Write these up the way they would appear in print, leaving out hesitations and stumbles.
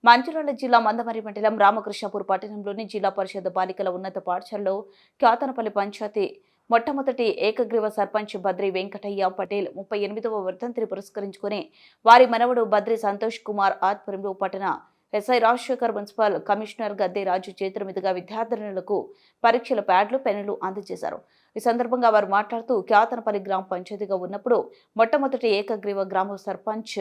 మంచిర్యాల జిల్లా మందమర్రి మండలం రామకృష్ణపూర్ పట్టణంలోని జిల్లా పరిషత్ బాలికల ఉన్నత పాఠశాలలో క్యాతనపల్లి పంచాయతీ మొట్టమొదటి ఏకగ్రీవ సర్పంచ్ బద్రి వెంకటయ్య పటేల్ 38వ వర్ధంతిని పురస్కరించుకుని వారి మనవడు బద్రి సంతోష్ కుమార్ ఆధ్వర్యంలో పట్టణ ఎస్ఐ రాజశేఖర్ మున్సిపల్ కమిషనర్ గద్దె రాజు చేతుల మీదుగా విద్యార్థినులకు పరీక్షల ప్యాడ్లు పెన్నులు అందజేశారు. ఈ సందర్భంగా వారు మాట్లాడుతూ క్యాతనపల్లి గ్రామ పంచాయతీగా ఉన్నప్పుడు మొట్టమొదటి ఏకగ్రీవ గ్రామ సర్పంచ్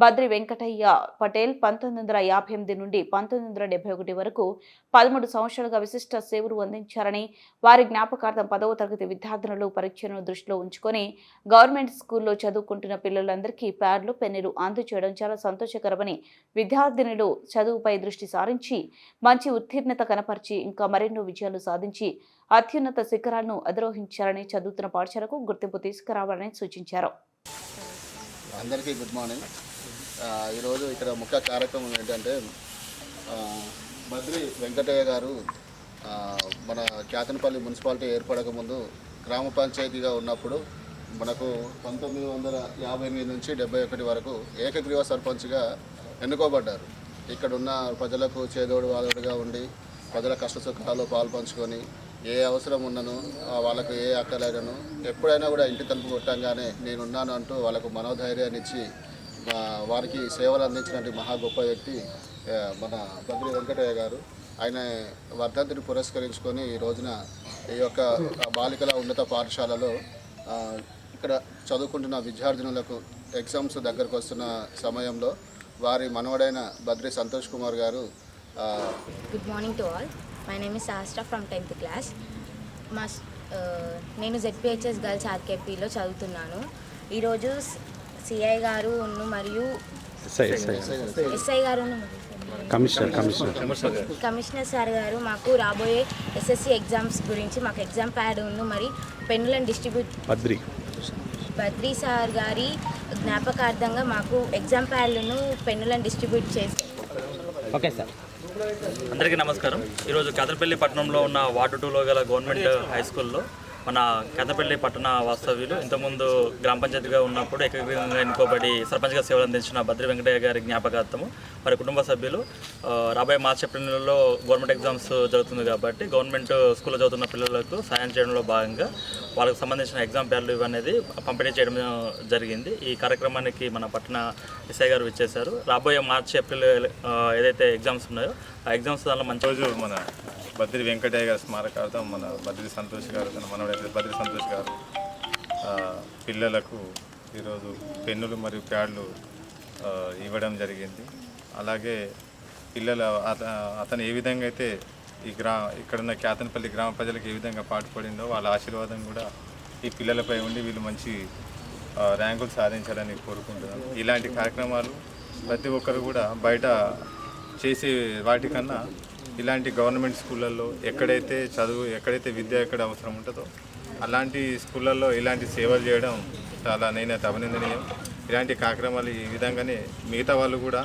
బద్రి వెంకటయ్య పటేల్ 1958 నుండి 1971 వరకు 13 సంవత్సరాలుగా విశిష్ట సేవలు అందించారని, వారి జ్ఞాపకార్థం 10వ తరగతి విద్యార్థినులు పరీక్షను దృష్టిలో ఉంచుకొని గవర్నమెంట్ స్కూల్లో చదువుకుంటున్న పిల్లలందరికీ ప్యాడ్లు పెన్నులు అందజేయడం చాలా సంతోషకరమని, విద్యార్థినులు చదువుపై దృష్టి సారించి మంచి ఉత్తీర్ణత కనపరిచి ఇంకా మరెన్నో విజయాలు సాధించి అత్యున్నత శిఖరాలను అధిరోహించాలని, చదువుతున్న పాఠశాలకు గుర్తింపు తీసుకురావాలని సూచించారు. అందరికీ గుడ్ మార్నింగ్. ఈరోజు ఇక్కడ ముఖ్య కార్యక్రమం ఏంటంటే బద్రి వెంకటయ్య గారు మన క్యాతనపల్లి మున్సిపాలిటీ ఏర్పడక ముందు గ్రామ పంచాయతీగా ఉన్నప్పుడు మనకు 1958 నుంచి 71 వరకు ఏకగ్రీవ సర్పంచ్గా ఎన్నుకోబడ్డారు. ఇక్కడ ఉన్న ప్రజలకు చేదోడు వాదోడుగా ఉండి ప్రజల కష్టసుఖాలు పాల్పంచుకొని ఏ అవసరం ఉన్నను వాళ్ళకు ఏ అక్కలేనను ఎప్పుడైనా కూడా ఇంటి తలుపు కొట్టంగానే నేనున్నాను అంటూ వాళ్ళకు మనోధైర్యాన్ని ఇచ్చి వారికి సేవలు అందించినటువంటి మహా గొప్ప వ్యక్తి మన బద్రి వెంకటయ్య గారు. ఆయన వర్ధంతిని పురస్కరించుకొని ఈ రోజున ఈ యొక్క బాలికల ఉన్నత పాఠశాలలో ఇక్కడ చదువుకుంటున్న విద్యార్థినులకు ఎగ్జామ్స్ దగ్గరకు వస్తున్న సమయంలో వారి మనవడైన బద్రి సంతోష్ కుమార్ గారు. Good morning to all. My name is శాస్త్ర ఫ్రమ్ 10th క్లాస్. నేను ZPHS గర్ల్స్ ఆర్కేపీలో చదువుతున్నాను. ఈరోజు సిఐ గారు మరియు ఎస్ఐ గారు కమిషనర్ సార్ గారు మాకు రాబోయే SSC ఎగ్జామ్స్ గురించి మాకు ఎగ్జామ్ ప్యాడ్ మరి పెన్నులను డిస్ట్రిబ్యూట్ బద్రీ సార్ గారి జ్ఞాపకార్థంగా మాకు ఎగ్జామ్ ప్యాడ్లను పెన్నులను డిస్ట్రిబ్యూట్ చేసి. Okay sir. అందరికీ నమస్కారం. ఈరోజు క్యాతనపల్లి పట్టణంలో ఉన్న వార్డు 2లో గల గవర్నమెంట్ హై స్కూల్లో మన క్యాతనపల్లి పట్టణ వాస్తవ్యులు ఇంతకుముందు గ్రామ పంచాయతీగా ఉన్నప్పుడు ఏకగ్రీవంగా ఎన్నుకోబడి సర్పంచ్గా సేవలు అందించిన బద్రి వెంకటయ్య గారి జ్ఞాపకార్థము వారి కుటుంబ సభ్యులు రాబోయే మార్చి ఏప్రిల్ నెలలో గవర్నమెంట్ ఎగ్జామ్స్ జరుగుతుంది కాబట్టి గవర్నమెంట్ స్కూల్లో చదువుతున్న పిల్లలకు సాయం చేయడంలో భాగంగా వాళ్ళకి సంబంధించిన ఎగ్జామ్ ప్యాడ్లు ఇవనేది పంపిణీ చేయడం జరిగింది. ఈ కార్యక్రమానికి మన పట్టణ ఎస్ఐ గారు ఇచ్చేశారు. రాబోయే మార్చి ఏప్రిల్ ఏదైతే ఎగ్జామ్స్ ఉన్నాయో ఆ ఎగ్జామ్స్ దానిలో మంచి రోజు మన బద్రి వెంకటయ్య గారి స్మారకార్థం మన బద్రి సంతోష్ గారు మనవడైతే బద్రి సంతోష్ గారు పిల్లలకు ఈరోజు పెన్నులు మరియు ప్యాడ్లు ఇవ్వడం జరిగింది. అలాగే పిల్లల అతను ఏ విధంగా అయితే ఇక్కడున్న క్యాతనపల్లి గ్రామ ప్రజలకు ఏ విధంగా పాటుపడిందో వాళ్ళ ఆశీర్వాదం కూడా ఈ పిల్లలపై ఉండి వీళ్ళు మంచి ర్యాంకులు సాధించాలని కోరుకుంటున్నాను. ఇలాంటి కార్యక్రమాలు ప్రతి ఒక్కరు కూడా బయట చేసే వాటికన్నా ఇలాంటి గవర్నమెంట్ స్కూళ్ళల్లో ఎక్కడైతే విద్య ఎక్కడ అవసరం ఉంటుందో అలాంటి స్కూళ్ళల్లో ఇలాంటి సేవలు చేయడం చాలా నేనైతే అభినందనీయం. ఇలాంటి కార్యక్రమాలు ఈ విధంగానే మిగతా వాళ్ళు కూడా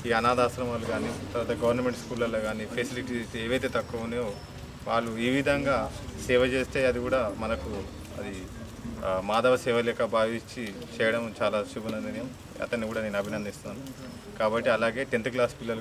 ఈ అనాథాశ్రమాలు కానీ తర్వాత గవర్నమెంట్ స్కూళ్ళల్లో కానీ ఫెసిలిటీస్ ఏవైతే తక్కువ ఉన్నాయో వాళ్ళు ఈ విధంగా సేవ చేస్తే అది కూడా మనకు అది మాధవ సేవ లెక్క భావించి చేయడం చాలా శుభనందనీయం. అతన్ని కూడా నేను అభినందిస్తున్నాను. కాబట్టి అలాగే 10th క్లాస్ పిల్లలు